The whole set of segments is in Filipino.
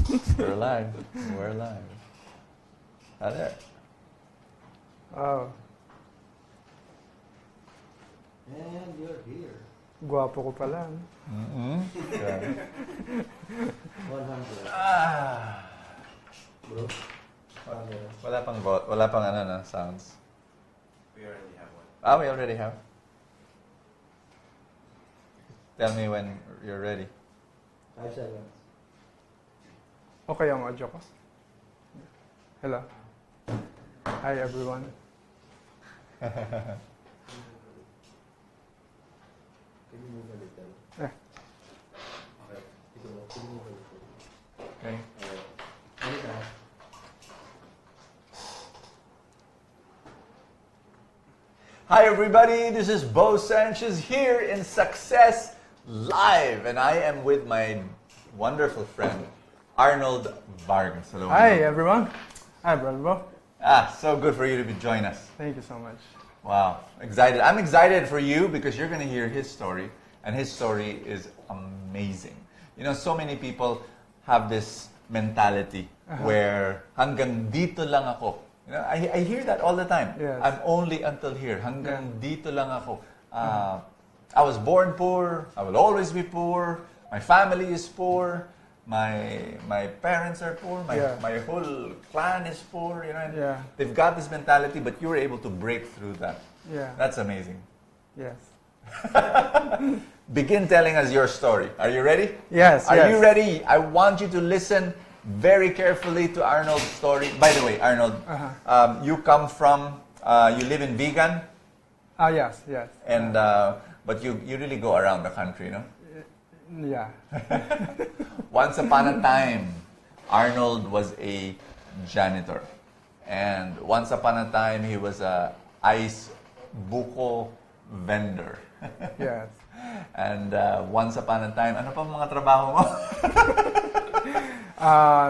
We're live. We're live. Hi there. Oh, And you're here. gwapo ko pala. No? Yeah. 100. Bro? Wala pang ano na sounds. We already have one. We already have. Tell me when you're ready. 5 seconds. Okay ang audio ko. Hello. Hi everyone. Can you move a little? Eh, Okay. Ito mo. Can you move a little? Okay. Okay. Ano ka? Hi everybody, this is Bo Sanchez here in Success Live, and I am with my wonderful friend Arnold Vargas. Hello. hi Arnold. everyone. Hi brother Bo. So good for you to join us. Thank you so much. Wow, excited. I'm excited for you because you're going to hear his story, and his story is amazing. You know, so many people have this mentality where hanggang dito lang ako. You know, I hear that all the time. Yes. I'm only until here. Hanggang dito lang ako. I was born poor. I will always be poor. My family is poor. My parents are poor. My whole clan is poor. You know, and Yeah. they've got this mentality, but you were able to break through that. Yeah. That's amazing. Yes. Begin telling us your story. Are you ready? Yes. Are yes. you ready? I want you to listen very carefully to Arnold's story. By the way, Arnold, you come from, you live in Vigan, Yes. Yes. and but you really go around the country, no? Yeah. Once upon a time, Arnold was a janitor. And once upon a time, he was a ice buko vendor. Yes. And once upon a time, ano pa mga trabaho mo?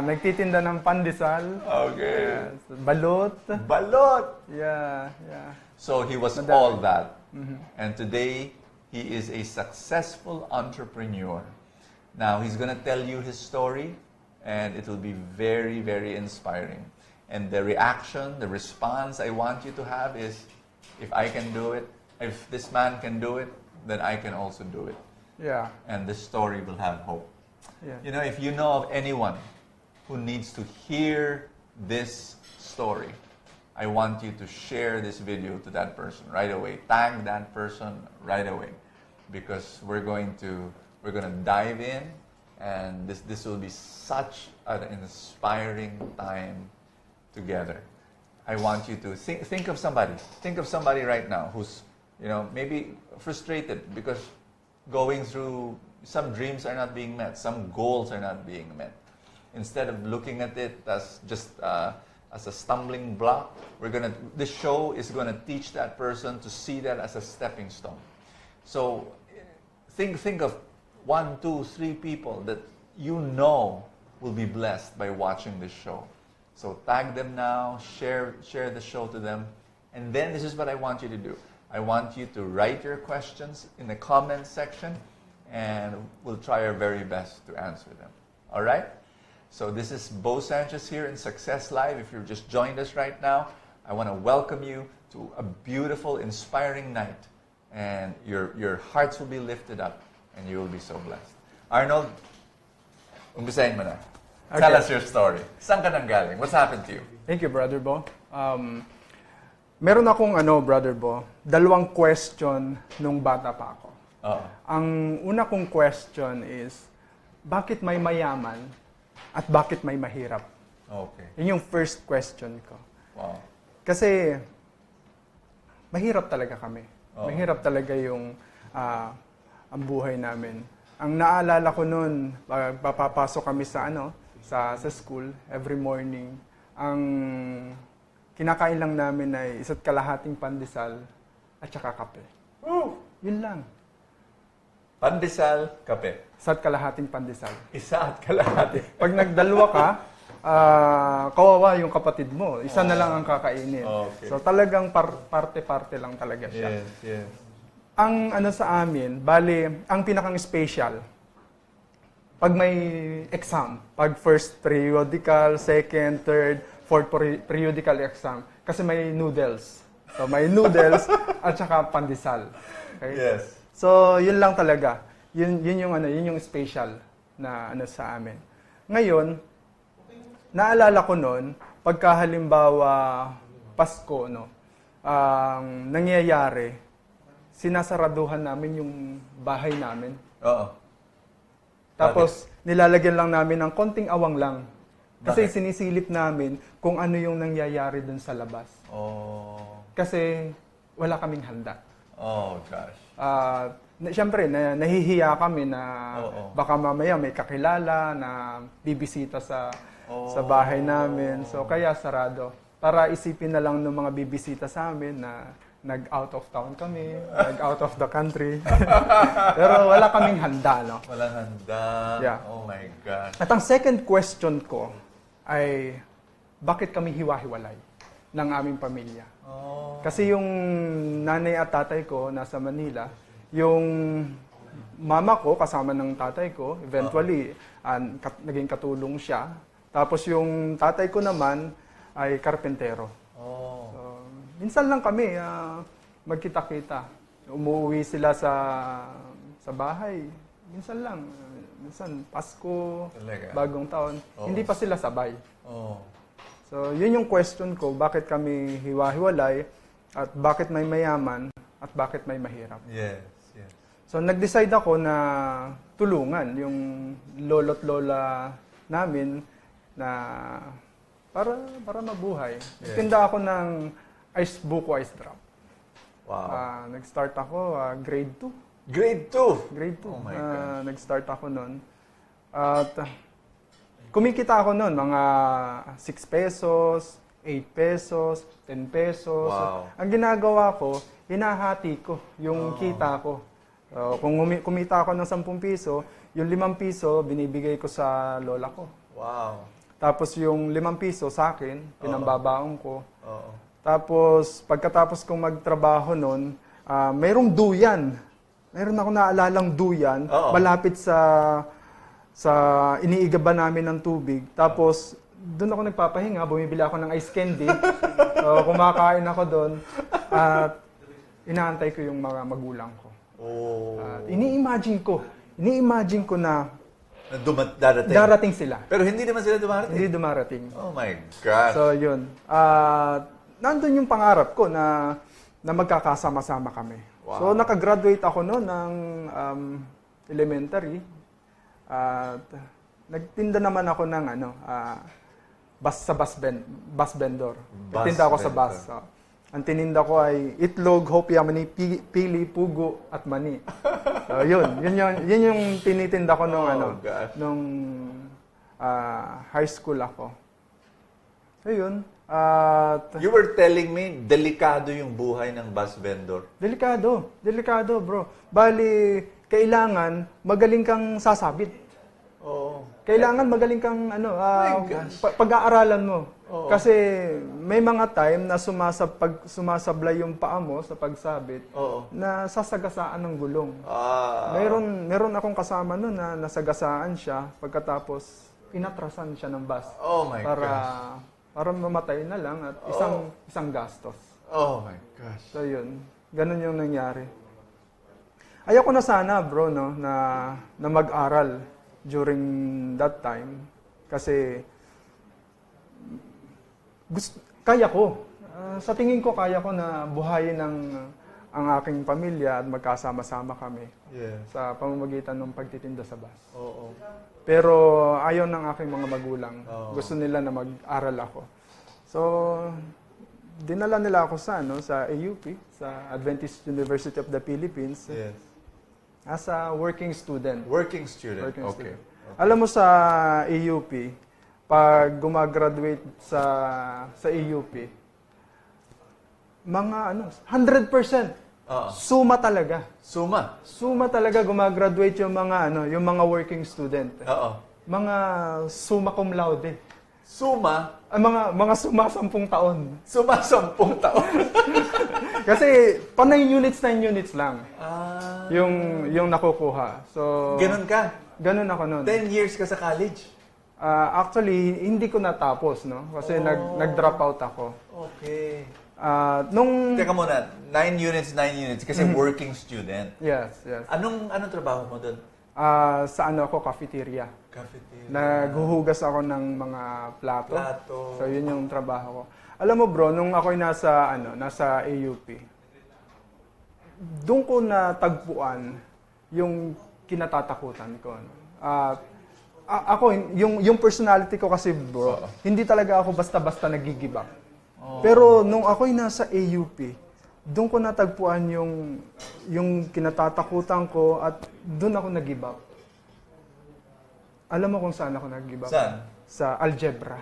Nagtitinda ng pandesal. Okay. Yes. Balot. Balot! Yeah. Yeah. So he was Madami. all that. And today, he is a successful entrepreneur. Now, he's going to tell you his story, and it will be very, very inspiring. And the reaction, the response I want you to have is, if I can do it, if this man can do it, then I can also do it. Yeah. And this story will have hope. Yeah. You know, if you know of anyone who needs to hear this story, I want you to share this video to that person right away. Tag that person right away, because we're going to dive in, and this will be such an inspiring time together. I want you to think of somebody. Think of somebody right now who's, you know, maybe frustrated because going through, some dreams are not being met, some goals are not being met. Instead of looking at it as just as a stumbling block, this show is gonna teach that person to see that as a stepping stone. So think of 1, 2, 3 people that you know will be blessed by watching this show. So tag them now, share the show to them, and then this is what I want you to do. I want you to write your questions in the comment section, and we'll try our very best to answer them. All right? So this is Bo Sanchez here in Success Live. If you've just joined us right now, I want to welcome you to a beautiful, inspiring night, and your hearts will be lifted up, and you will be so blessed. Arnold, umpisahin mo na. Okay. Tell us your story. Saan ka nang galing? What's happened to you? Thank you, Brother Bo. Meron akong Brother Bo, 2 question nung bata pa ako. Oo. Ang una kong question is, bakit may mayaman at bakit may mahirap? Okay. Yun yung first question ko. Wow. Kasi, mahirap talaga kami. Oo. Mahirap talaga yung ang buhay namin. Ang naalala ko noon, papapasok kami sa school every morning. Ang kinakain lang namin ay 1 kalahating pandesal at saka kape. Woo! Yun lang. Pandesal, kape. 1 kalahating pandesal. Isa at kalahati. Pag nagdalawa ka, kawawa yung kapatid mo. Isa na lang ang kakainin. Okay. So talagang parte-parte lang talaga siya. Yes. Ang sa amin, bali, ang pinakang special, pag may exam, pag first periodical, second, third, fourth periodical exam, kasi may noodles. So may noodles at saka pandesal. Okay? Yes. So yun lang talaga. Yun yung special na sa amin. Ngayon, naalala ko noon, pagka halimbawa Pasko, ang nangyayari, sinasaraduhan namin yung bahay namin. Oo. Tapos, nilalagyan lang namin ng konting awang lang. Kasi Bakit? sinisilip namin kung ano yung nangyayari dun sa labas. Oh. Kasi wala kaming handa. Oh, gosh. Siyempre, nahihiya kami na Oo. baka mamaya may kakilala na bibisita sa bahay namin. So, kaya sarado. Para isipin na lang ng mga bibisita sa amin na nag-out of town kami, nag-out of the country. Pero wala kaming handa, no? Walang handa. Yeah. Oh my gosh. At ang second question ko ay, bakit kami hiwa-hiwalay ng aming pamilya? Oh. Kasi yung nanay at tatay ko nasa Manila, yung mama ko kasama ng tatay ko, eventually naging katulong siya. Tapos yung tatay ko naman ay karpentero. Oh. So, minsan lang kami magkita-kita. Umuwi sila sa bahay. Minsan lang. Minsan Pasko, Talaga? Bagong Taon. Oo. Hindi pa sila sabay. Oh. So, yun yung question ko, bakit kami hiwa-hiwalay at bakit may mayaman at bakit may mahirap. Yes, yes. So, nag-decide ako na tulungan yung lolo't lola namin na para mabuhay. Yes. Nagtinda ako ng buko ice drop. Wow. Nag-start ako grade 2. Grade 2. Grade 2. Oh my gosh. Nag-start ako noon. At kumikita ako noon mga 6 pesos, 8 pesos, 10 pesos. Wow. Ang ginagawa ko, hinahati ko yung kita ko. Kung kumita ako ng 10 piso, yung 5 piso binibigay ko sa lola ko. Wow. Tapos yung 5 piso sa akin, pinambabaon ko. Oo. Tapos pagkatapos kong magtrabaho noon, mayroong duyan. Mayroon ako naalalang duyan, Oo. malapit sa iniigaban namin ng tubig. Tapos doon ako nagpapahinga, bumibili ako ng ice candy. So, kumakain ako doon at inaantay ko yung mga magulang ko. Oh. At ini-imagine ko na Darating. darating sila. Pero hindi naman sila dumarating. Hindi dumarating. Oh my gosh. So, yun. Nandun yung pangarap ko na magkakasama-sama kami. Wow. So, nakagraduate ako noon ng elementary. At nagtinda naman ako ng bus vendor. Nagtinda ako sa bus. vendor. Ang tininda ko ay itlog, hopya, mani, pili, pugo, at mani. So, yun yung tinitinda ko nung gosh. nung high school ako. So, yun. At You were telling me, delikado yung buhay ng bus vendor. delikado, bro. Bali, kailangan magaling kang sasabit. Oo. Kailangan magaling kang my gosh. pag-aaralan mo. Oo. Kasi may mga time na sumasablay yung paa mo sa pagsabit Oo. na sasagasaan ng gulong. Ah. Meron akong kasama noon na nasagasaan siya pagkatapos inatrasan siya ng bus Oh my para gosh. para mamatay na lang at isang gastos. Oh my gosh. So yun, ganun yung nangyari. Ayoko na sana, bro, na mag-aral during that time kasi kaya ko. Sa tingin ko, kaya ko na buhayin ang aking pamilya at magkasama-sama kami Yes. sa pamamagitan ng pagtitinda sa bus. Oo. Pero ayaw ng aking mga magulang. Oo. Gusto nila na mag-aral ako. So, dinala nila ako sa AUP, sa Adventist University of the Philippines, Yes. as a working student. Working student. Working Okay. student. Alam mo sa AUP, pag gumagraduate sa AUP, mga 100%, Oo. suma talaga. Suma. Talaga gumagraduate yung mga working student. Oo. Mga summa cum laude. Suma. Mga summa 10 taon. Suma 10 taon. Kasi pa 9 units lang Ah. yung nakukuha. So Ganun ka. ganun ako nun. 10 years ka sa college? Actually, hindi ko natapos, no? Kasi nag-drop out ako. Okay. Nung... Teka muna, 9 units kasi working student. Yes. Anong trabaho mo doon? Sa ano ako, cafeteria. Cafeteria. Naghuhugas ako ng mga plato. Plato. So, yun yung trabaho ko. Alam mo bro, nung ako'y nasa AUP, doon ko natagpuan yung kinatatakutan ko. Ako, yung personality ko kasi bro, hindi talaga ako basta-basta nag-give up. Pero nung ako'y nasa AUP, doon ko natagpuan yung kinatatakutan ko at doon ako nag-give up. Alam mo kung saan ako nag-give up? Saan? Sa algebra.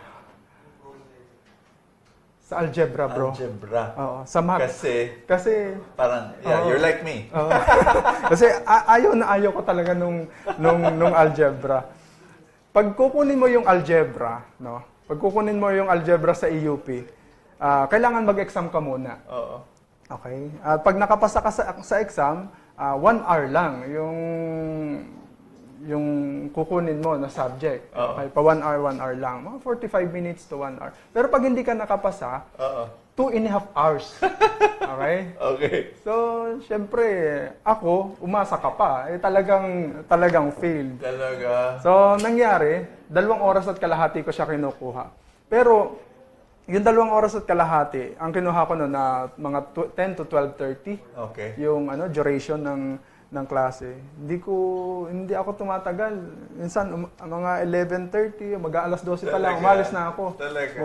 Sa algebra, bro. Algebra. Oo, sa math. Kasi Parang, you're like me. oo. Kasi ayaw ko talaga nung algebra. Pag kukunin mo yung algebra, no? Pag kukunin mo yung algebra sa AUP, kailangan mag-exam ka muna. Oo. Okay? At pag nakapasa ka sa exam, 1 hour lang yung kukunin mo na subject. Okay? Pa 1 hour lang. Mga 45 minutes to 1 hour. Pero pag hindi ka nakapasa, 2.5 hours. Okay? Okay. So, syempre, ako, umasa ka pa. Talagang failed. Talaga. So, nangyari, 2 oras at kalahati ko siya kinukuha. Pero, yung 2 oras at kalahati, ang kinuha ko noon na mga 10 to 12:30. Okay. Yung duration ng klase. Hindi ako tumatagal. Minsan mga 11:30, mag-aalas 12 pa lang, Talaga? umalis na ako. Talaga?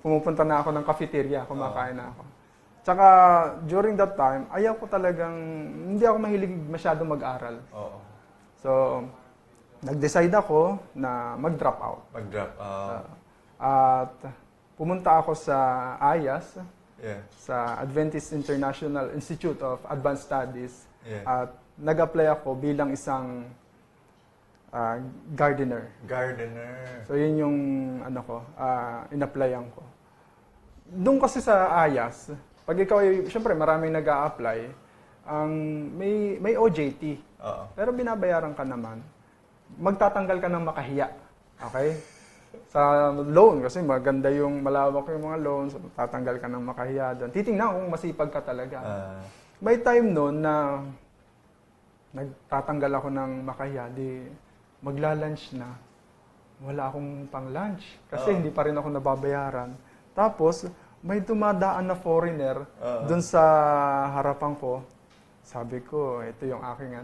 Pumupunta na ako ng cafeteria, kumakain na ako. Tsaka during that time, hindi ako mahilig masyado mag-aral. Oo. So, nag-decide ako na mag-drop out. Mag-drop out. At pumunta ako sa AYAS, Yeah. sa Adventist International Institute of Advanced Studies. Yeah. At nag-apply ako bilang isang gardener. Gardener. So yun yung in-applyan ko. Doon kasi sa AYAS, pag ikaw syempre maraming nag-a-apply, may OJT. Oo. Pero binabayaran ka naman. Magtatanggal ka ng makahiya. Okay? Sa loan, kasi maganda yung malawak yung mga loans, tatanggal ka ng makahiya doon. Titingnan kung masipag ka talaga. May time noon na nagtatanggal ako ng makahiya, di magla-lunch na. Wala akong pang-lunch kasi hindi pa rin ako nababayaran. Tapos, may dumadaan na foreigner doon sa harapan ko. Sabi ko, ito yung aking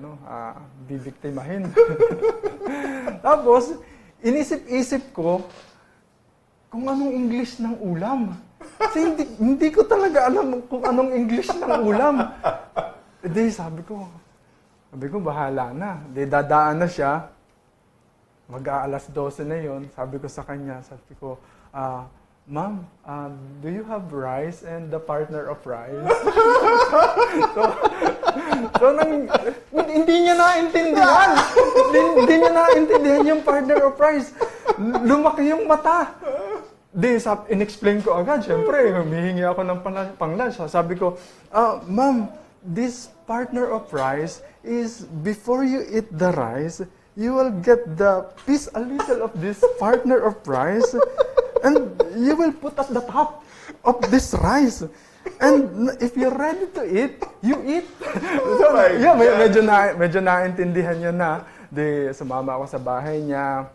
bibiktimahin. Tapos, inisip-isip ko kung anong English ng ulam. Kasi hindi ko talaga alam kung anong English ng ulam. Sabi ko, bahala na. Dadaan na siya. Mag-aalas 12 na yon. Sabi ko sa kanya, Ma'am, do you have rice and the partner of rice? Hindi niya naintindihan. Hindi niya naintindihan yung partner of rice. Lumaki yung mata. In-explain ko agad. Siyempre, humihingi ako ng pang-lunch. Sabi ko, Ma'am, this partner of rice is before you eat the rice, you will get a little of this partner of rice, and you will put at the top of this rice. And if you're ready to eat, you eat. So, medyo naintindihan niya na. Sumama ako sa bahay niya.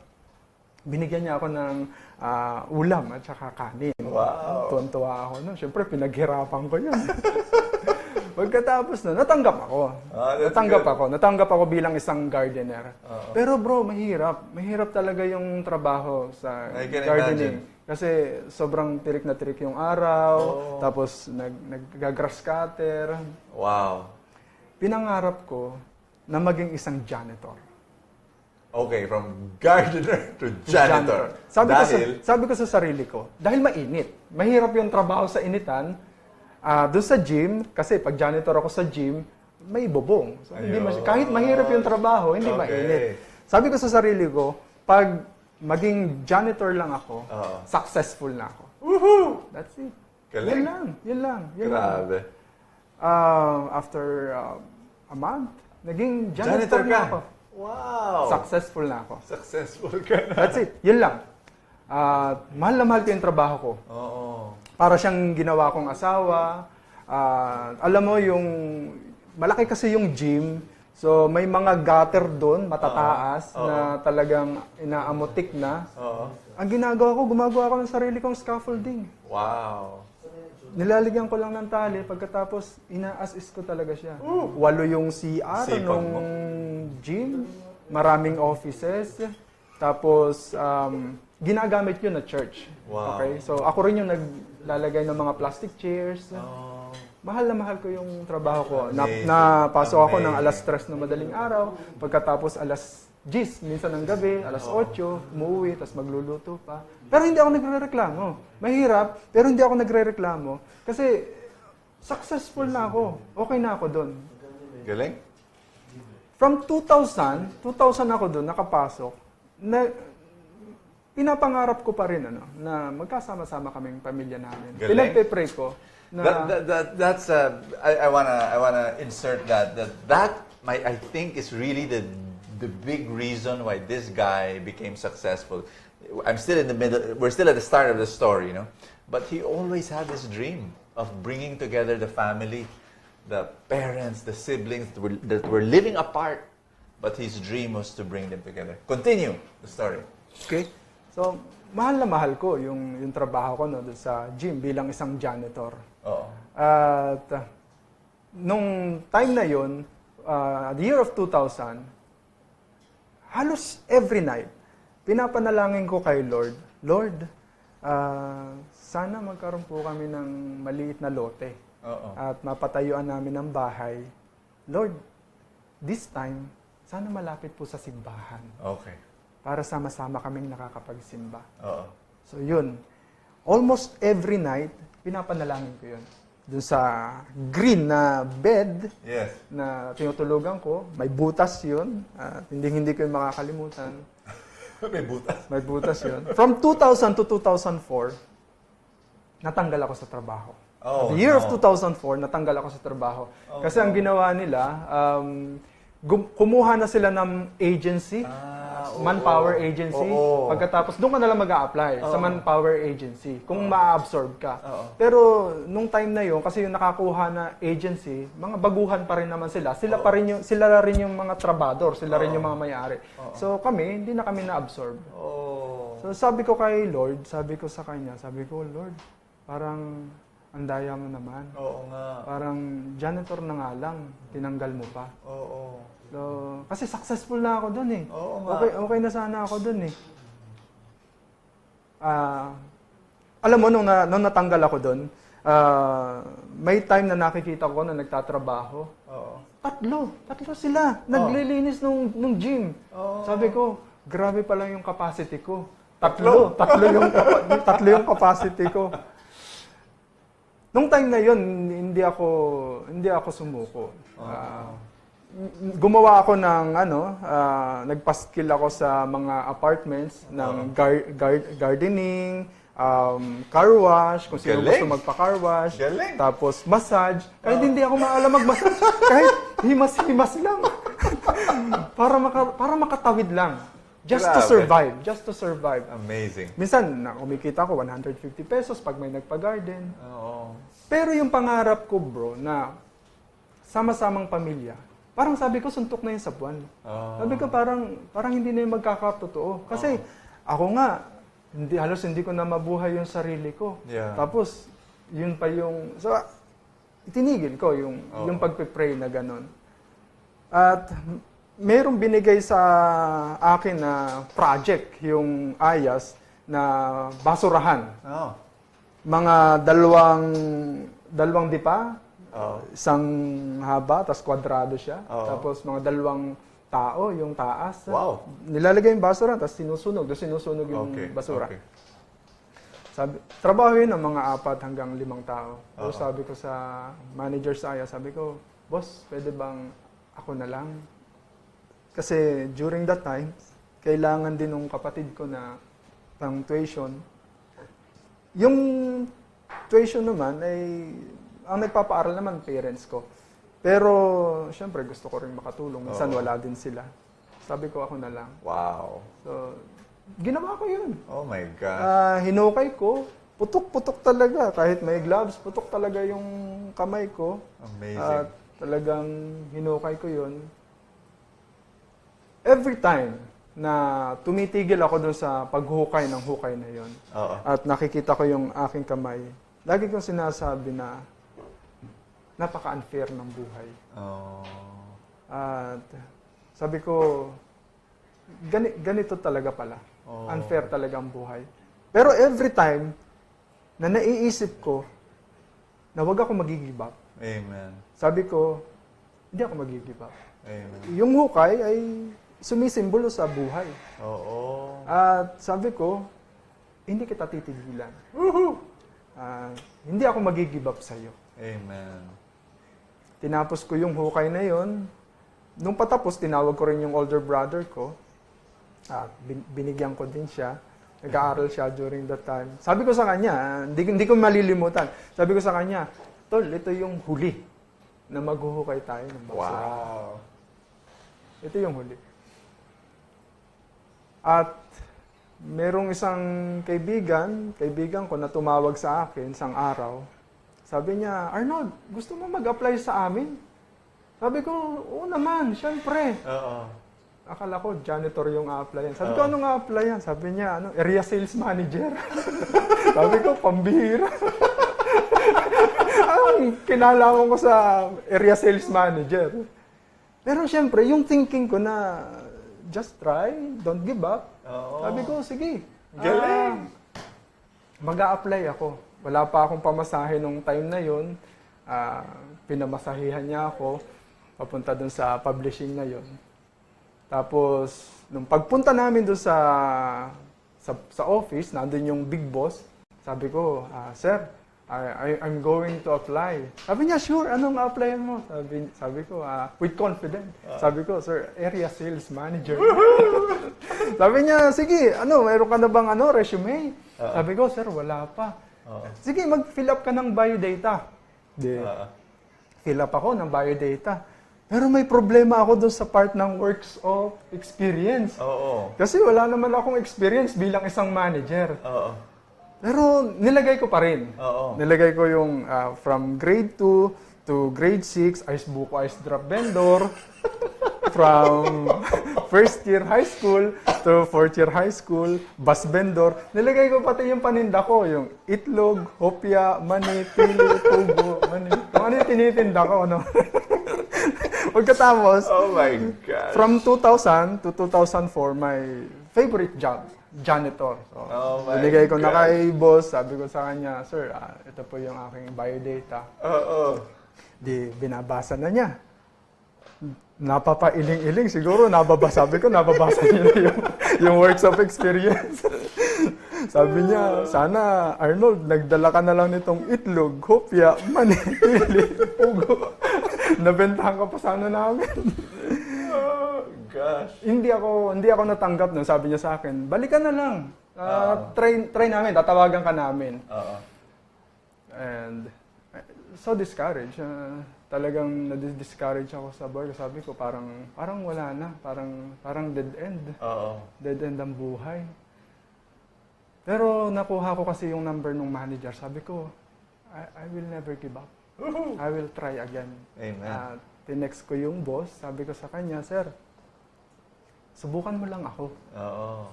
Binigyan niya ako ng ulam at saka kanin. Wow. Tuwan-tuwa ako. No? Siyempre, pinaghirapan ko yun. Pagkatapos na, natanggap ako. Natanggap ako bilang isang gardener. Pero bro, mahirap. Mahirap talaga yung trabaho sa gardening. Imagine. Kasi sobrang tirik na tirik yung araw, tapos nag-grass cutter. Wow. Pinangarap ko na maging isang janitor. Okay, from gardener to janitor. Sabi ko sa sarili ko, dahil mainit. Mahirap yung trabaho sa initan. Doon sa gym, kasi pag janitor ako sa gym, may bubong. So, kahit mahirap yung trabaho, hindi mainit. Sabi ko sa sarili ko, pag maging janitor lang ako, successful na ako. Woohoo! That's it. Galing. Yun lang. Grabe. After a month, naging janitor na ako. Wow! Successful na ako. Successful ka na. That's it. Yun lang. Mahal na mahal ko yung trabaho ko. Oo. Para siyang ginawa kong asawa. Alam mo, yung malaki kasi yung gym. So, may mga gutter doon, matataas, na talagang inaamotik na. Oo. Ang ginagawa ko, gumagawa ako ng sarili kong scaffolding. Wow. Nilalagyan ko lang ng tali, pagkatapos ina-assist ko talaga siya. 8 yung CR Sipag nung mo. gym, maraming offices, tapos ginagamit yun na church. Wow. Okay? So ako rin yung naglalagay ng mga plastic chairs. Oh. Mahal na mahal ko yung trabaho ko. Amazing. Napasok ako ng Amazing. alas 3 na madaling araw, pagkatapos alas 10, minsan ng gabi, alas 8, umuwi, tapos magluluto pa. Pero hindi ako nagre-reklamo. Mahirap, pero hindi ako nagre-reklamo. Kasi successful na ako. Okay na ako doon. Galing? From 2000 ako doon, nakapasok, na pinapangarap ko pa rin na magkasama-sama kaming pamilya namin. Galing. Pinagpe-pray ko na That's I wanna insert that I think is really the big reason why this guy became successful. I'm still in the middle. We're still at the start of the story, But he always had this dream of bringing together the family, the parents, the siblings that were living apart. But his dream was to bring them together. Continue the story. Okay. So, mahal na mahal ko yung trabaho ko doon sa gym bilang isang janitor. Oo. At nung time na yon, the year of 2000, halos every night, pinapanalangin ko kay Lord, Lord, sana magkaroon po kami ng maliit na lote. Oo. At mapatayuan namin ng bahay. Lord, this time, sana malapit po sa simbahan. Okay. Para sama-sama kaming nakakapagsimba. Oo. So yun, almost every night, pinapanalangin ko yun. Doon sa green na bed Yes. na tinutulugan ko, may butas yun. At hindi ko yung makakalimutan. May butas. May butas yun. From 2000 to 2004, natanggal ako sa trabaho. Oh, The year of no. 2004, natanggal ako sa trabaho. Oh, Kasi ang ginawa nila, kumuha na sila ng agency, manpower agency. Oo. Pagkatapos, doon ka na lang mag-a-apply sa manpower agency kung ma-absorb ka. Oo. Pero nung time na yun, kasi yung nakakuha na agency, mga baguhan pa rin naman sila. Sila rin yung mga trabador, sila rin yung mga may-ari. So kami, hindi na kami na-absorb. Oh. So sabi ko kay Lord, sabi ko sa kanya, Lord, parang ang daya mo naman. Oo nga. Parang janitor na nga lang, tinanggal mo pa. Oo. So, kasi successful na ako dun eh. Oo nga. Okay na sana ako dun eh. Alam mo, nung natanggal ako dun, may time na nakikita ko na nagtatrabaho. Oo. Tatlo sila. Naglilinis nung gym. Oo. Sabi ko, grabe pala yung capacity ko. Tatlo yung capacity ko. Nung time na yun, hindi ako sumuko. Gumawa ako ng nagpa-skill ako sa mga apartments ng gardening, car wash, kung sino Galing. gusto magpa-car wash, Galing. tapos massage. Kahit hindi ako maalam mag-massage, kahit himas-himas lang. para makatawid lang. Just to survive. Amazing. Minsan, kumikita ko 150 pesos pag may nagpa-garden. Oo. Pero yung pangarap ko, bro, na sama-samang pamilya, parang sabi ko, suntok na yun sa buwan. Sabi ko, parang hindi na yung magkakatotoo. Kasi ako nga, halos hindi ko na mabuhay yung sarili ko. Yeah. Tapos, yun pa yung... So, itinigil ko yung pagpe-pray na gano'n. At merong binigay sa akin na project, yung AYAS, na basurahan. Oh. Mga dalawang dipa, isang haba, tapos kwadrado siya. Tapos mga dalawang tao, yung taas. Wow. Nilalagay yung basura, tapos sinusunog yung basura. Okay. Sabi, trabaho yun ng mga 4 hanggang 5 tao. Pero sabi ko sa manager sa AYA, sabi ko, boss, pwede bang ako na lang? Kasi during that time, kailangan din ng kapatid ko na pang tuition. Yung tuition naman ay, ang nagpapaaral naman parents ko. Pero, syempre, gusto ko rin makatulong. Minsan wala din sila. Sabi ko, ako na lang. Wow. So, ginawa ko yun. Oh my gosh. Hinukay ko, putok-putok talaga. Kahit may gloves, putok talaga yung kamay ko. Amazing. At talagang hinukay ko yun. Every time na tumitigil ako dun sa paghukay ng hukay na yun, Oo. at nakikita ko yung aking kamay, lagi kong sinasabi na napaka-unfair ng buhay. Oh. At sabi ko, ganito talaga pala. Oh. Unfair talaga ang buhay. Pero every time na naiisip ko na wag ako mag-give up, Amen. sabi ko, hindi ako mag-give up. Amen. Yung hukay ay sumisimbolo sa buhay. Oo. At sabi ko, hindi kita titigilan. Hindi ako mag-give up sa'yo. Amen. Tinapos ko yung hukay na yon. Nung patapos, tinawag ko rin yung older brother ko. At binigyan ko din siya. Nag-aaral siya during that time. Sabi ko sa kanya, hindi ko malilimutan. Sabi ko sa kanya, Tol, ito yung huli na maghuhukay tayo ng basura. Wow. Ito yung huli. At merong isang kaibigan ko na tumawag sa akin isang araw. Sabi niya, Arnold, gusto mo mag-apply sa amin? Sabi ko, oo naman, syempre. Oo. Akala ko, janitor yung a-applyan. Sabi ko, ano nga applyan? Sabi niya, area sales manager. Sabi ko, pambihira. Ang kinalaman ko sa area sales manager. Pero syempre, yung thinking ko na, just try, don't give up. Oo. Sabi ko, sige. Galing! Mag-a-apply ako. Wala pa akong pamasahe nung time na yun. Pinamasahihan niya ako papunta dun sa publishing na yun. Tapos, nung pagpunta namin dun sa office, nandun yung big boss, sabi ko, Sir, I'm going to apply. Sabi niya, sure, anong applyan mo? Sabi ko, with confidence. Sabi ko, Sir, area sales manager. Sabi niya, sige, mayroon ka na bang resume? Sabi ko, Sir, wala pa. Sige, mag-fill up ka ng biodata. Fill up ako ng biodata. Pero may problema ako doon sa part ng works of experience. Oo. Kasi wala naman akong experience bilang isang manager. Oo. Pero nilagay ko pa rin. Oo. Nilagay ko yung from grade 2 to grade 6, ice buko, ice drop vendor. From first year high school to fourth year high school, bus vendor. Nilagay ko pati yung paninda ko, yung itlog, hopya, mani, pili, tubo, mani. Ano yung tinitinda ko, Pagkatapos, Oh my God. from 2000 to 2004, my favorite job, janitor. So, Oh my binigay ko na God. kay boss, sabi ko sa kanya, Sir, ito po yung aking biodata. Oo. Di, binabasa na niya. Napapailing-iling, siguro sabi ko, nababasa niya na yung works of experience. Sabi niya, sana, Arnold, nagdala ka na lang nitong itlog, hopya, mani, pili, pugo. Nabentahan ka pa sana namin. Oh, gosh. Hindi ako natanggap nun. Sabi niya sa akin, balikan na lang. Try namin, tatawagan ka namin. Oo. And so discouraged. Talagang na-discourage ako sa boy. Sabi ko, parang wala na. Parang dead end. Oo. Dead end ang buhay. Pero nakuha ko kasi yung number ng manager. Sabi ko, I will never give up. I will try again. Amen. Tinext ko yung boss. Sabi ko sa kanya, Sir, subukan mo lang ako. Oo.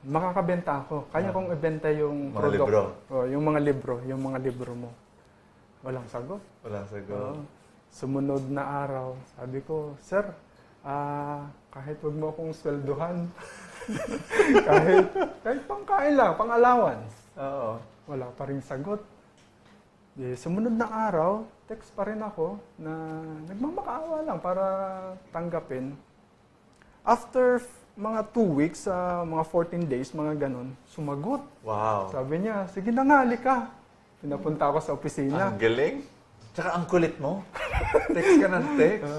Makakabenta ako. Kaya kong ibenta yung Mga product. libro. Yung mga libro mo. Walang sagot. Walang sagot. Oo. Sumunod na araw, sabi ko, Sir, kahit wag mo akong swelduhan, kahit pangkain lang, pang-allowance. Oo. Wala pa rin sagot. Sumunod na araw, text pa rin ako na nagmamakaawa lang para tanggapin. After mga 2 weeks, mga 14 days, mga ganun, sumagot. Wow. Sabi niya, sige na nga, halika. Pinapunta ako sa opisina. Ang galing. Tsaka ang kulit mo. Text ka ng text.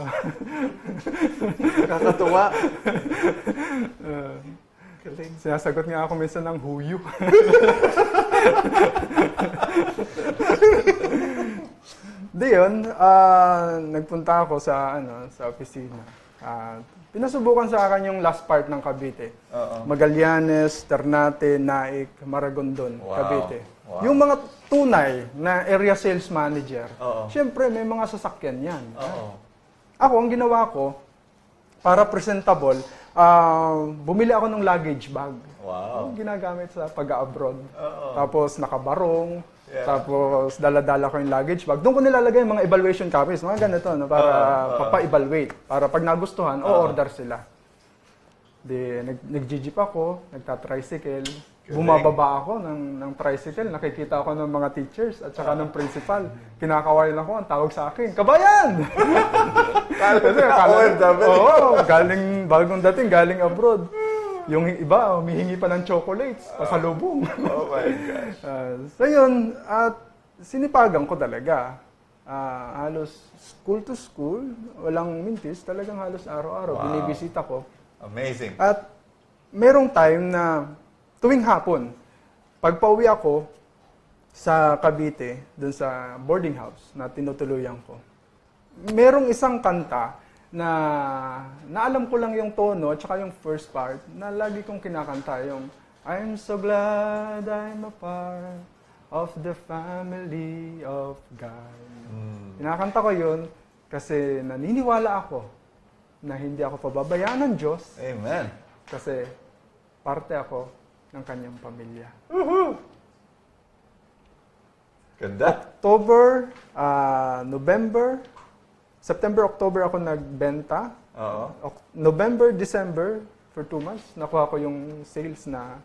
Kakatuwa. Galing. Sinasagot nga ako minsan ng huyo. Di yun, nagpunta ako sa opisina. Pinasubukan sa akin yung last part ng Cavite. Oo. Magallanes, Ternate, Naik, Maragondon, Wow. Cavite. Wow. Yung mga tunay na area sales manager, Oo. syempre may mga sasakyan yan. Oo. Ako, ang ginawa ko, para presentable, bumili ako ng luggage bag. Wow. Yung ginagamit sa pag-abroad. Oo. Tapos nakabarong, Yeah. tapos dala-dala ko yung luggage bag. Doon ko nilalagay yung mga evaluation copies, mga ganito, no, para papa-evaluate. Para pag nagustuhan, o-order sila. Di, nag-jeep ako, nagta-tricycle. Bumababa ako ng tricycle, nakikita ako ng mga teachers at saka ng principal. Kinakawalan ako, ang tawag sa akin, "Kabayan!" Kasi OFW. Oo, galing, bagong dating, galing abroad. Yung iba, humihingi pa ng chocolates, pasalubong. Oh my gosh. So yun, at sinipagan ko talaga. Halos school to school, walang mintis, talagang halos araw-araw. Wow. Binibisita ko. Amazing. At merong time na tuwing hapon, pag pauwi ako sa Cavite, dun sa boarding house na tinutuluyan ko, merong isang kanta na naalam ko lang yung tono at saka yung first part na lagi kong kinakanta yung I'm so glad I'm a part of the family of God. Kinakanta ko yun kasi naniniwala ako na hindi ako pababayaan ng Diyos Amen. kasi parte ako ng kanyang pamilya. Ganda. October, September, October ako nagbenta. Oo. November, December, for 2 months, nakuha ko yung sales na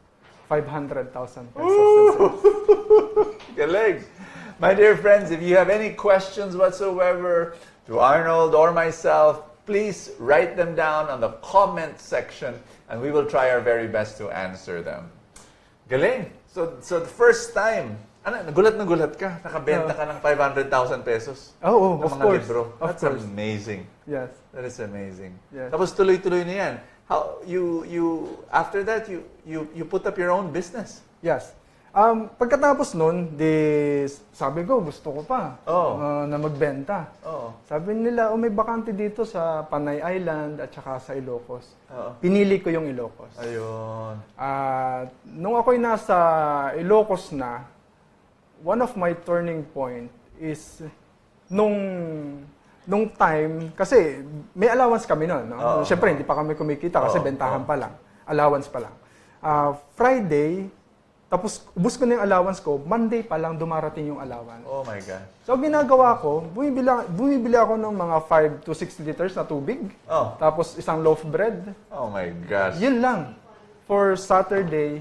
500,000 pesos. in sales. Galing. My dear friends, if you have any questions whatsoever to Arnold or myself, please write them down on the comment section and we will try our very best to answer them. Galing. So the first time, nagulat na gulat ka, nakabenta ka ng 500,000 pesos Oh, ng of mga course. libro. Of That's course. amazing. Yes. That is amazing. Yes. Tapos tuloy-tuloy na yan. How you after that you put up your own business. Yes. Pagkatapos nun, sabi ko, gusto ko pa na magbenta. Oo. Sabi nila, may bakante dito sa Panay Island at saka sa Ilocos. Oo. Pinili ko yung Ilocos. Ayun. Nung ako'y nasa Ilocos na, one of my turning point is nung time, kasi may allowance kami noon. No? Oo. Siyempre, hindi pa kami kumikita kasi Oo. bentahan pa lang. Allowance pa lang. Friday, tapos ubus ko na yung allowance ko, Monday pa lang dumarating yung allowance. Oh my God. So, ginagawa ko, bumibili ako ng mga 5 to 6 liters na tubig. Oh. Tapos isang loaf bread. Oh my gosh. Yun lang. For Saturday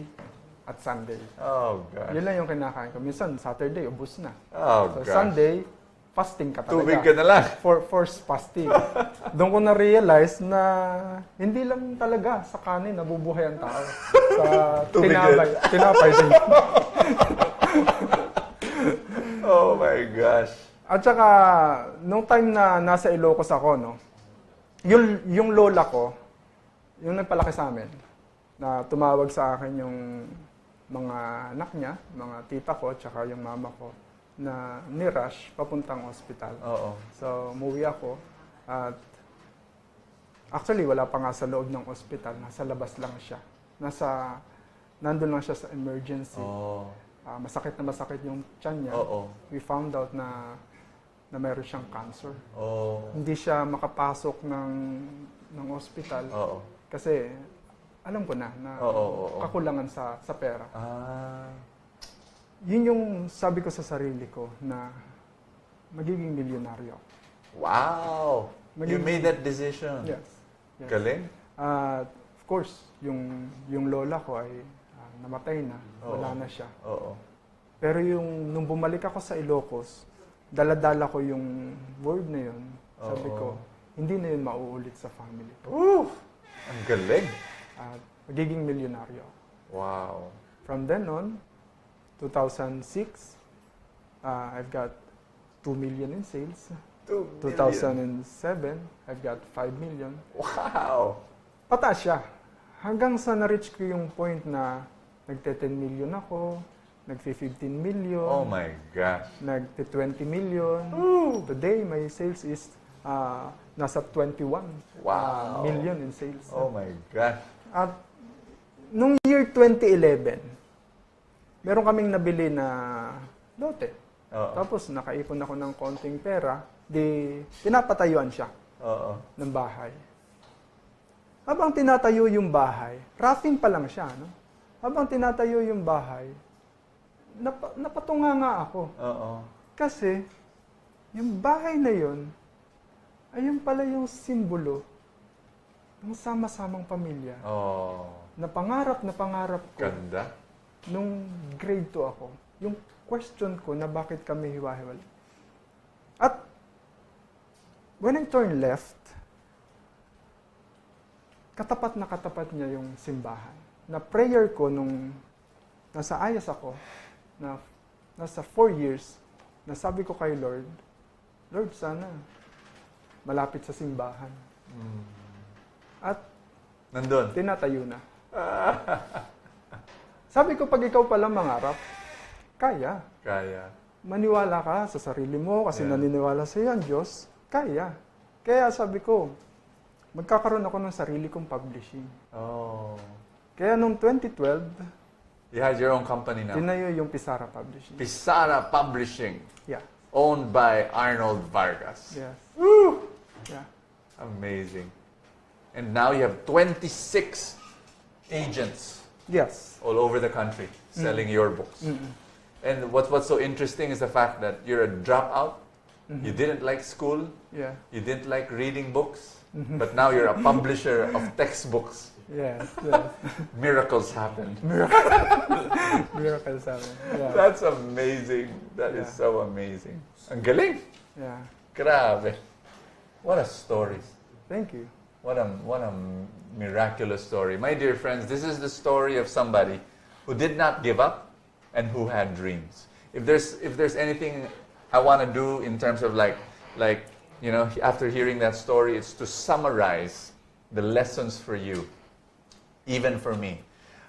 at Sunday. Oh gosh. Yun lang yung kinakain ko. Minsan, Saturday, ubus na. Oh So, gosh. Sunday, fasting ka talaga. Tubig ka na lang. Forced fasting. Doon ko na-realize na hindi lang talaga sa kanin nabubuhay ang tao. Sa Tubig tinapay din. Oh my gosh. At saka, nung time na nasa Ilocos ako, no, yung lola ko, yung nagpalaki sa amin, na tumawag sa akin yung mga anak niya, mga tita ko, at saka yung mama ko, na ni-rush papuntang ospital. Oo. So, umuwi ako. At actually, wala pa nga sa loob ng ospital. Nasa labas lang siya. Nandun lang siya sa emergency. Oh. Masakit na masakit yung tiyan niya. Oo. We found out na meron siyang cancer. Oh. Hindi siya makapasok ng ospital. Oo. Kasi alam ko na Oo. kakulangan sa pera. Yun yung sabi ko sa sarili ko na magiging milyonaryo ako. Wow. You made that decision. Yes. Galing. Of course, yung lola ko ay namatay na. Wala na siya. Oo. Pero nung bumalik ako sa Ilocos, dala-dala ko yung word na yun. Sabi ko, hindi na yun mauulit sa family ko. Ang galing. Magiging milyonaryo ako. Wow. From then on, 2006, I've got 2 million in sales. 2 million. 2007, I've got 5 million. Wow. Pataas siya. Hanggang sa na-reach ko yung point na nagte-10 million ako, nagfi-15 million, Oh my gosh. nagte-20 million. Today, my sales is nasa 21 Wow. million in sales. Oh my God. At nung year 2011, meron kaming nabili na lote. Oo. Tapos nakaipon ako ng konting pera, di pinapatayuan siya Oo. ng bahay. Habang tinatayo yung bahay, roughing pa lang siya, no? Habang tinatayo yung bahay, napatunga nga ako. Oo. Kasi, yung bahay na yun, ayun pala yung simbolo ng sama-samang pamilya. Oh. Na pangarap ko Ganda. nung grade 2 ako. Yung question ko na bakit kami hiwa-hiwalay. At, when I turn left, katapat na katapat niya yung simbahan. Na prayer ko nung nasa ayas ako, na nasa 4 years, na sabi ko kay Lord, Lord, sana malapit sa simbahan. At Nandun. tinatayo na. Sabi ko, pag ikaw pala mangarap, kaya. Kaya. Maniwala ka sa sarili mo kasi Yeah. naniniwala sa iyo ang Diyos, kaya. Kaya sabi ko, magkakaroon ako ng sarili kong publishing. Oh. Kaya nung 2012, You had your own company now. tinayo yung Pisara Publishing. Pisara Publishing, Yeah. owned by Arnold Vargas. Yes. Yeah. Amazing. And now you have 26 agents Yes. all over the country selling your books. And what's so interesting is the fact that you're a dropout. You didn't like school. Yeah. You didn't like reading books. But now you're a publisher of textbooks. Yes. Yes. Miracles happened. Miracle sa amin. Yeah. That's amazing. That is Yeah. so amazing. Ang galing. Yeah. Grabe. What a story. Thank you. What a miraculous story. My dear friends, this is the story of somebody who did not give up and who had dreams. If there's anything I want to do in terms of like after hearing that story, it's to summarize the lessons for you, even for me.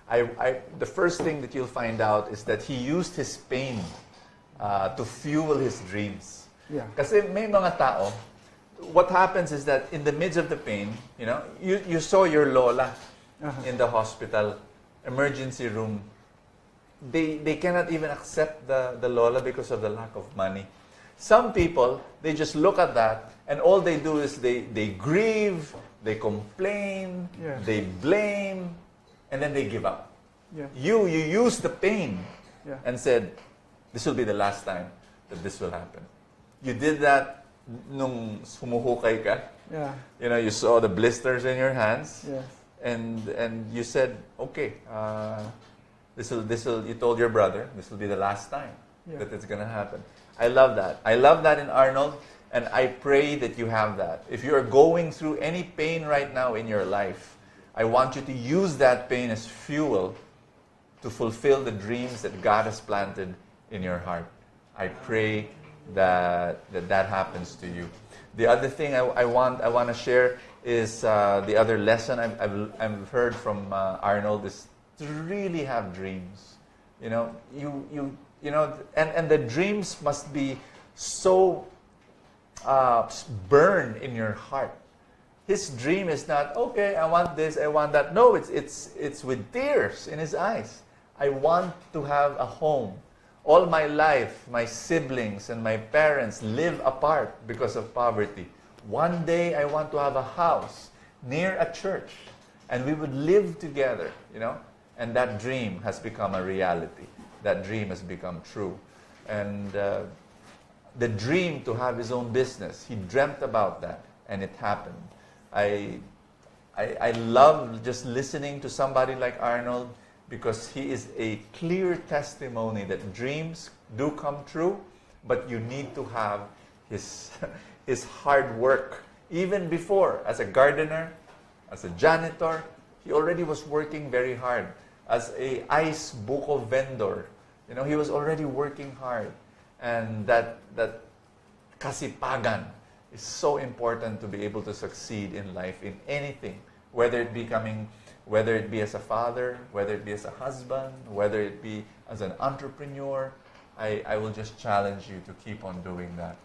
The first thing that you'll find out is that he used his pain to fuel his dreams. Yeah. Kasi may mga tao, what happens is that in the midst of the pain, you saw your lola in the hospital, emergency room. They cannot even accept the lola because of the lack of money. Some people, they just look at that and all they do is they grieve, they complain, Yeah. they blame, and then they give up. Yeah. You use the pain Yeah. and said, this will be the last time that this will happen. You did that nung sumuhukay ka. Yeah. You saw the blisters in your hands, Yes. and you said, okay, you told your brother, this will be the last time Yeah. that it's gonna happen. I love that. I love that in Arnold, and I pray that you have that. If you are going through any pain right now in your life, I want you to use that pain as fuel to fulfill the dreams that God has planted in your heart. I pray that happens to you. The other thing I want to share is the other lesson I've heard from Arnold is to really have dreams. And the dreams must be so burned in your heart. His dream is not, okay, I want this, I want that. No, it's with tears in his eyes. I want to have a home. All my life, my siblings and my parents live apart because of poverty. One day, I want to have a house near a church, and we would live together, And that dream has become a reality. That dream has become true. And the dream to have his own business, he dreamt about that, and it happened. I love just listening to somebody like Arnold, because he is a clear testimony that dreams do come true, but you need to have his hard work. Even before, as a gardener, as a janitor, he already was working very hard. As a ice buko vendor, he was already working hard. And that kasipagan is so important to be able to succeed in life, in anything, whether it be as a father, whether it be as a husband, whether it be as an entrepreneur. I will just challenge you to keep on doing that.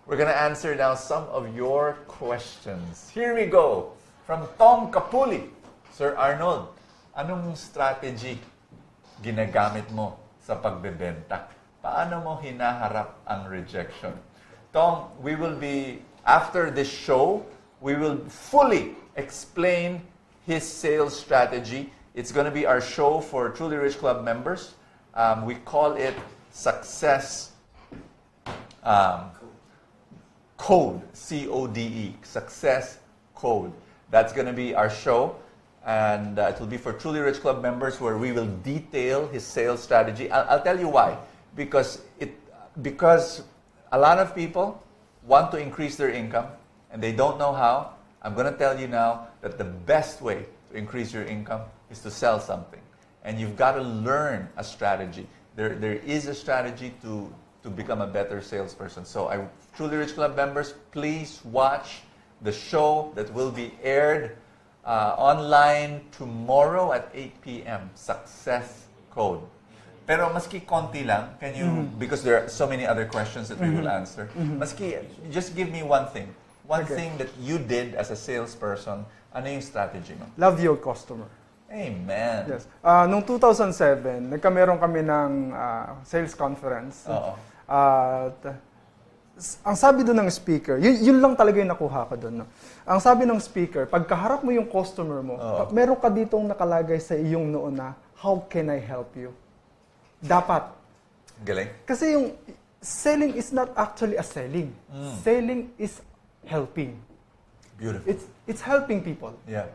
We're going to answer now some of your questions. Here we go. From Tom Capuli. Sir Arnold, anong strategy ginagamit mo sa pagbebenta? Paano mo hinaharap ang rejection? Tom, we will be, after this show, we will fully explain his sales strategy. It's going to be our show for Truly Rich Club members. We call it Success Code, C-O-D-E, Success Code. That's going to be our show, and it will be for Truly Rich Club members, where we will detail his sales strategy. I'll tell you why. Because a lot of people want to increase their income, and they don't know how. I'm going to tell you now that the best way to increase your income is to sell something. And you've got to learn a strategy. There is a strategy to become a better salesperson. So Truly Rich Club members, please watch the show that will be aired online tomorrow at 8 p.m. Success Code. Pero maski konti lang, can you, because there are so many other questions that we will answer, maski, just give me one thing. One thing that you did as a salesperson, ano yung strategy mo? Love your customer. Amen. Yes. Noong 2007, nagkameron kami ng sales conference. Oo. At ang sabi doon ng speaker, yun lang talaga yung nakuha ko doon. No? Ang sabi ng speaker, pagkaharap mo yung customer mo, meron ka ditong nakalagay sa iyong noo na, how can I help you? Dapat. Galing. Kasi yung selling is not actually a selling. Selling is helping. Beautiful. It's helping people. Yeah.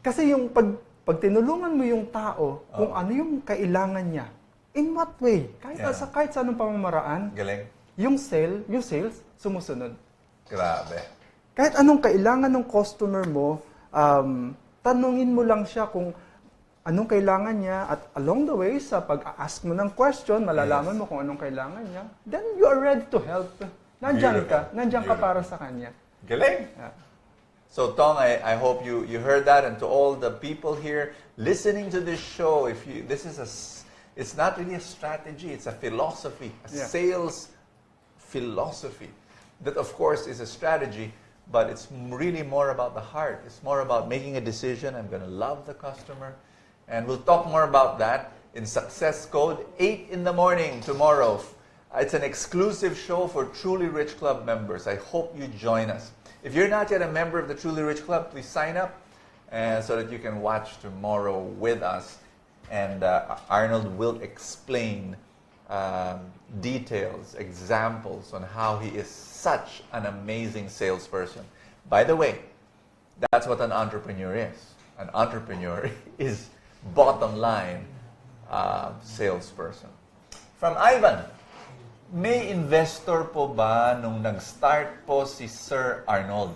Kasi yung pag tinulungan mo yung tao kung ano yung kailangan niya, in what way? Kahit sa anong pamamaraan, Galing. yung sales, sumusunod. Grabe. Kahit anong kailangan ng customer mo, tanungin mo lang siya kung anong kailangan niya, at along the way, sa pag-ask mo ng question, malalaman mo kung anong kailangan niya, then you are ready to help. Nandiyan ka para sa kanya. Galing. Yeah. So Tom, I hope you heard that, and to all the people here listening to this show, it's not really a strategy, it's a philosophy, a sales philosophy. That of course is a strategy, but it's really more about the heart. It's more about making a decision. I'm going to love the customer. And we'll talk more about that in Success Code, 8 in the morning tomorrow. It's an exclusive show for Truly Rich Club members. I hope you join us. If you're not yet a member of the Truly Rich Club, please sign up so that you can watch tomorrow with us. And Arnold will explain details, examples on how he is such an amazing salesperson. By the way, that's what an entrepreneur is. An entrepreneur is bottom line salesperson. From Ivan, may investor po ba nung nag-start po si Sir Arnold?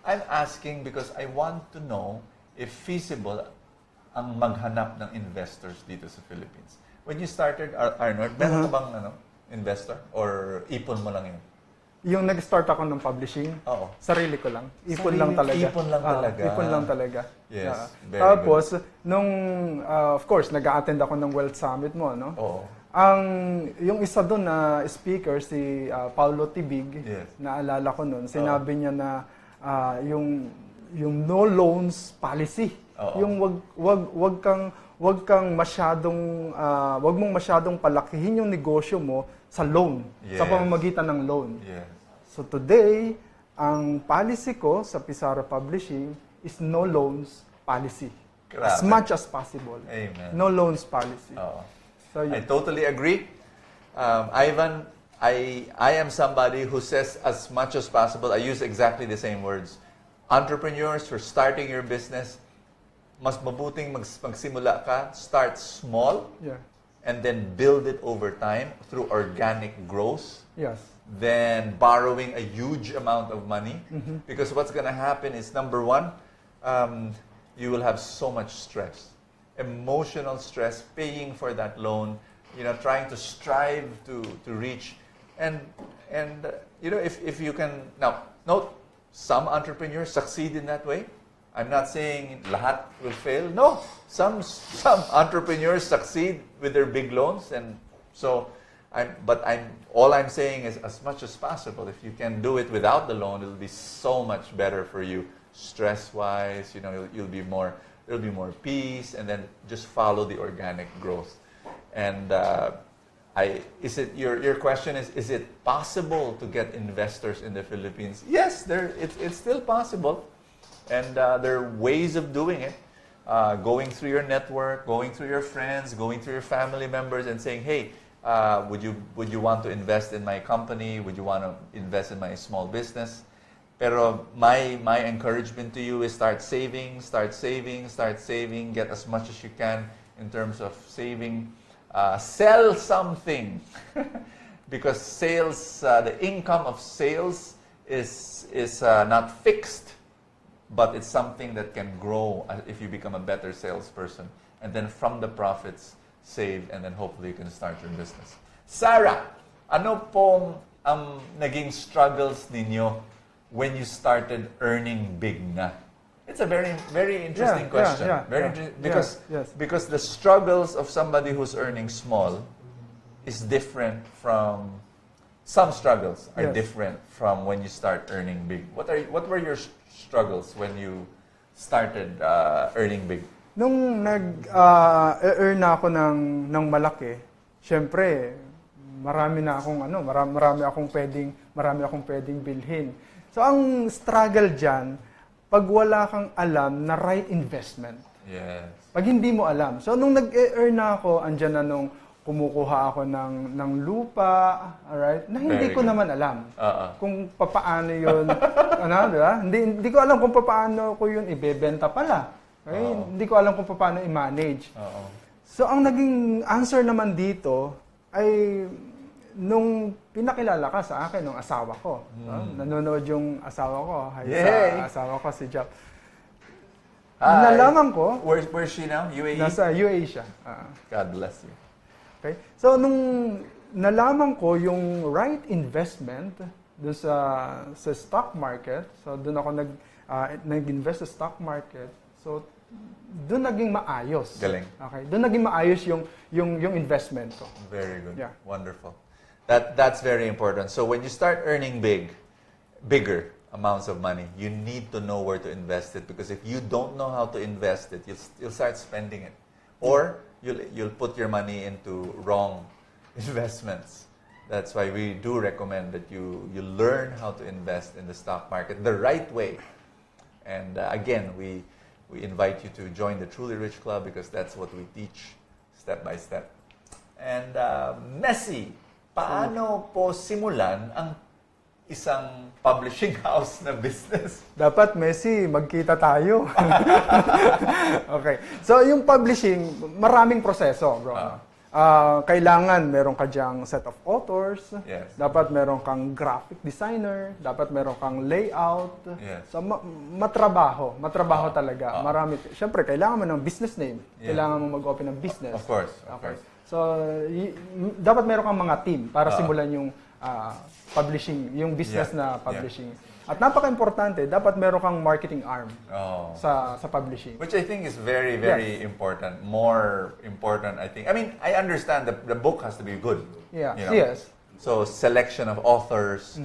I'm asking because I want to know if feasible ang maghanap ng investors dito sa Philippines. When you started, Arnold, meron ka bang investor? Or ipon mo lang yun? Yung nag-start ako ng publishing, sarili ko lang. Ipon lang talaga. Ipon lang talaga. Ipon lang talaga. Yes, very Tapos, good. of course, nag-a-attend ako ng Wealth Summit mo, no? Oo. Yung isa doon na speaker, si Paulo Tibig, naalala ko noon, sinabi niya na yung no loans policy. Yung wag mong masyadong palakihin yung negosyo mo sa loan, sa pamamagitan ng loan. So today, ang policy ko sa Pizarro Publishing is no loans policy. Grabe. As much as possible. Amen. No loans policy. So, I totally agree. Ivan, I am somebody who says as much as possible. I use exactly the same words. Entrepreneurs, for starting your business, mas mabuting magsimula ka, start small, and then build it over time through organic growth. Yes. Then borrowing a huge amount of money. Because what's going to happen is, number one, you will have so much stress. Emotional stress, paying for that loan, trying to strive to reach. And if you can, now, note, some entrepreneurs succeed in that way. I'm not saying lahat will fail. No, some entrepreneurs succeed with their big loans, and so All I'm saying is, as much as possible, if you can do it without the loan, it'll be so much better for you, stress-wise. There'll be more peace, and then just follow the organic growth. And your question is it possible to get investors in the Philippines? Yes, it's still possible, and there are ways of doing it. Going through your network, going through your friends, going through your family members, and saying, "Hey, would you want to invest in my company? Would you want to invest in my small business?" Pero my encouragement to you is start saving, get as much as you can in terms of saving. Sell something because sales, the income of sales is not fixed, but it's something that can grow if you become a better salesperson. And then from the profits, save, and then hopefully you can start your business. Sarah, ano pong ang naging struggles ninyo when you started earning big na? It's a very, very interesting question. Because the struggles of somebody who's earning small is different from some struggles are different from when you start earning big. What were your struggles when you started earning big? Nung nag-earn ako ng malaki, syempre marami akong pwedeng bilhin. So ang struggle diyan, pag wala kang alam na right investment. Yes. Pag hindi mo alam. So, nung nag-earn na ako, andyan na nung kumukuha ako ng lupa, alright, na hindi ko naman alam kung papaano yun, diba? Hindi ko alam kung papaano ko yun ibebenta pala. Okay? Hindi ko alam kung papaano i-manage. So, ang naging answer naman dito ay nung pinakilala ka sa akin ng asawa ko. Nanonood yung asawa ko. Sa asawa ko si Jap. Nalaman ko. Where's she now? UAE? Nasa UAE siya. God bless you. Okay? So, nung nalaman ko yung right investment dun sa stock market, so dun ako nag-invest sa stock market, so doon naging maayos. Galing. Okay? Doon naging maayos yung investment ko. Very good. Yeah. Wonderful. That's very important. So when you start earning bigger amounts of money, you need to know where to invest it, because if you don't know how to invest it, you'll start spending it, or you'll put your money into wrong investments. That's why we do recommend that you learn how to invest in the stock market the right way. And again, we invite you to join the Truly Rich Club, because that's what we teach step by step. And Messi, paano po simulan ang isang publishing house na business? Dapat, Messi, magkita tayo. Okay. So, yung publishing, maraming proseso, bro. Kailangan meron ka diyang set of authors. Yes. Dapat meron kang graphic designer. Dapat meron kang layout. Yes. So, matrabaho. Matrabaho talaga. Marami. Siyempre, kailangan mo ng business name. Yeah. Kailangan mo mag-open ng business. Of course. So, dapat meron kang mga team para simulan yung publishing, yung business na publishing. At napaka-importante, dapat meron kang marketing arm sa publishing. Which I think is very, very important. More important, I think. I mean, I understand the book has to be good. Yeah. You know? Yes. So selection of authors,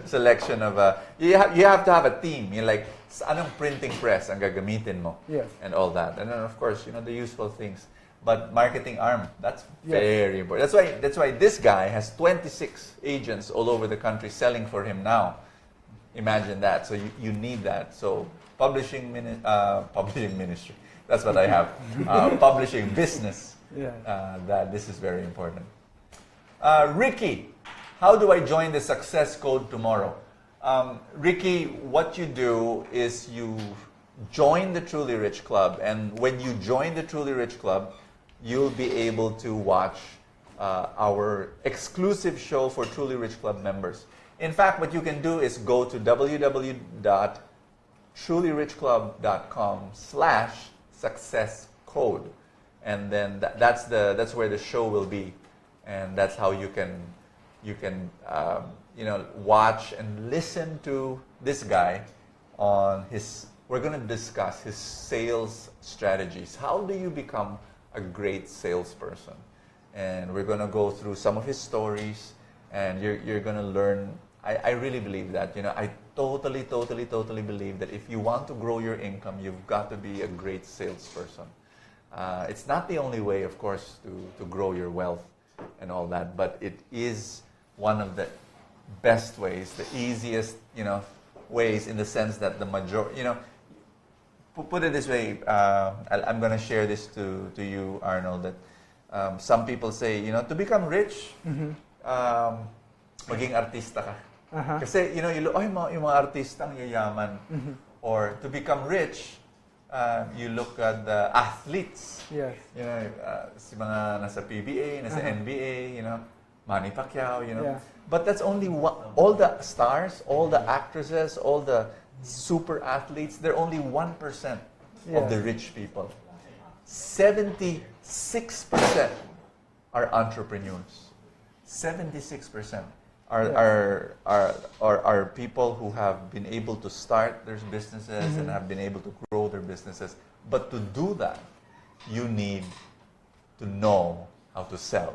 selection of you have to have a team. You're like, anong printing press ang gagamitin mo? Yes. And all that. And then of course, the useful things. But marketing arm, that's very important. That's why this guy has 26 agents all over the country selling for him now. Imagine that. So you need that. So publishing ministry. That's what I have. Publishing business. Yeah. That this is very important. Ricky, how do I join the Success Code tomorrow? Ricky, what you do is you join the Truly Rich Club, and when you join the Truly Rich Club, you'll be able to watch our exclusive show for Truly Rich Club members. In fact, what you can do is go to www.trulyrichclub.com/successcode, and then that's where the show will be, and that's how you can watch and listen to this guy on his. We're going to discuss his sales strategies. How do you become a great salesperson? and we're going to go through some of his stories, and you're going to learn. I really believe that. I totally believe that if you want to grow your income, you've got to be a great salesperson. It's not the only way, of course, to grow your wealth and all that, but it is one of the best ways, the easiest, ways, in the sense that the majority, put it this way, I'm going to share this to you, Arnold, that some people say, to become rich, maging artista ka. Kasi, you look, yung mga artista ang yayaman. Or to become rich, you look at the athletes. Yes. Si mga nasa PBA, nasa NBA, Manny Pacquiao, Yeah. But that's only one. All the stars, all the actresses, all the super athletes, they're only 1% of the rich people. 76% are entrepreneurs. 76% are people who have been able to start their businesses and have been able to grow their businesses. But to do that, you need to know how to sell.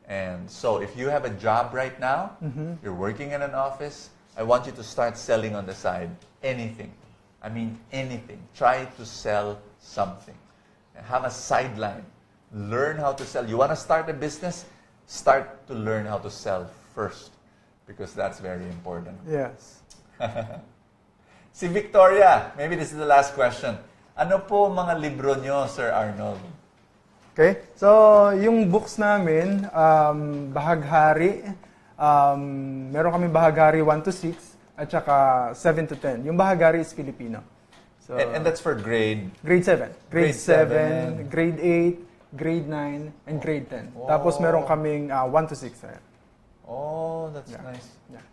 And so if you have a job right now, you're working in an office, I want you to start selling on the side. Anything. I mean anything. Try to sell something. Have a sideline. Learn how to sell. You want to start a business? Start to learn how to sell first, because that's very important. Yes. Si Victoria, maybe this is the last question. Ano po mga libro nyo, Sir Arnold? Okay? So, yung books namin, Bahaghari, meron kami Bahaghari 1 to 6, at saka 7 to 10. Yung Bahaghari is Filipino. So, And that's for grade 7. Grade 7, grade 8, grade 9, and grade 10. Oh. Tapos meron kaming 1 to 6. Oh, that's Yeah. nice. Yeah.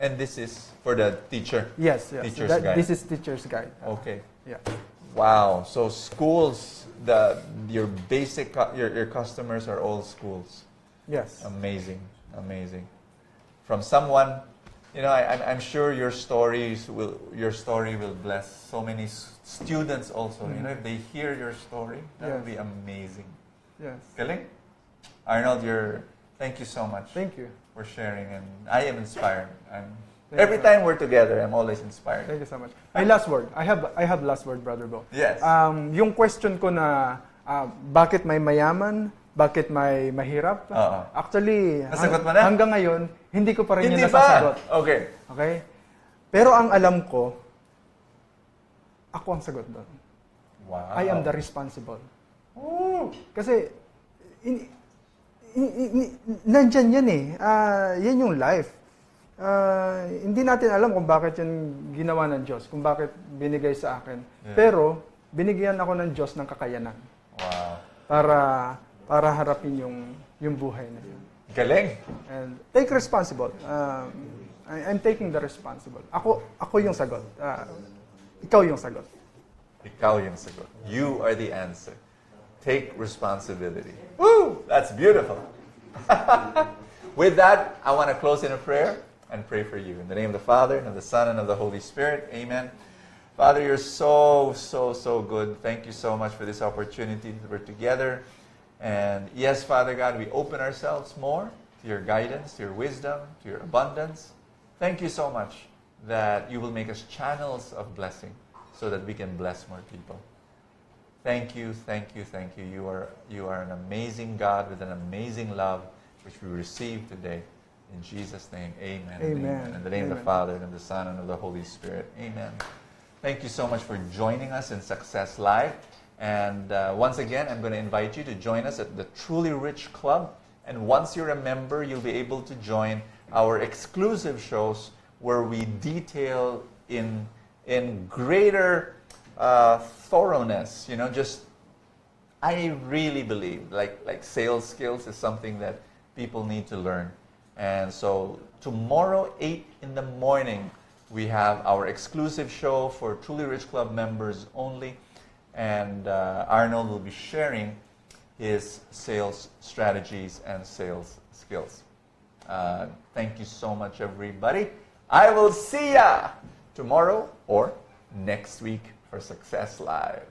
And this is for the teacher. Yes. Teacher's guide. This is teacher's guide. Okay. Yeah. Wow. So schools, your basic your customers are all schools. Yes. Amazing. From someone, I'm sure your story will bless so many students also. If they hear your story, that would be amazing. Yes. Galing. Arnold, thank you so much. Thank you. For sharing, and I am inspired. Thank Every you. time we're together, I'm always inspired. Thank you so much. My last word. I have last word, Brother Bo. Yes. Yung question ko na bakit may mayaman, bakit may mahirap? Oo. Actually, Nasagot mo na? hanggang ngayon, hindi ko pa rin Hindi yun nasasagot. ba? Okay. Okay? Pero ang alam ko, ako ang sagot doon. Wow. I am the responsible. Ooh. Kasi, nandyan yan eh. Yan yung life. Hindi natin alam kung bakit yun ginawa ng Diyos, kung bakit binigay sa akin. Yeah. Pero, binigyan ako ng Diyos ng kakayanan. Wow. Para harapin yung buhay na yun. Galing. And take responsible. I'm taking the responsible. Ako yung sagot. Ikaw yung sagot. Ikaw yung sagot. You are the answer. Take responsibility. Woo! That's beautiful. With that, I want to close in a prayer and pray for you. In the name of the Father, and of the Son, and of the Holy Spirit. Amen. Father, you're so good. Thank you so much for this opportunity that we're together. And yes, Father God, we open ourselves more to your guidance, to your wisdom, to your abundance. Thank you so much that you will make us channels of blessing so that we can bless more people. Thank you. You are an amazing God with an amazing love, which we receive today. In Jesus' name, amen. Amen. In the name of the Father, and of the Son, and of the Holy Spirit. Amen. Thank you so much for joining us in Success Live. And once again, I'm going to invite you to join us at the Truly Rich Club. And once you're a member, you'll be able to join our exclusive shows where we detail in greater thoroughness. I really believe like sales skills is something that people need to learn. And so tomorrow, 8 in the morning, we have our exclusive show for Truly Rich Club members only. And Arnold will be sharing his sales strategies and sales skills. Thank you so much, everybody. I will see ya tomorrow or next week for Success Live.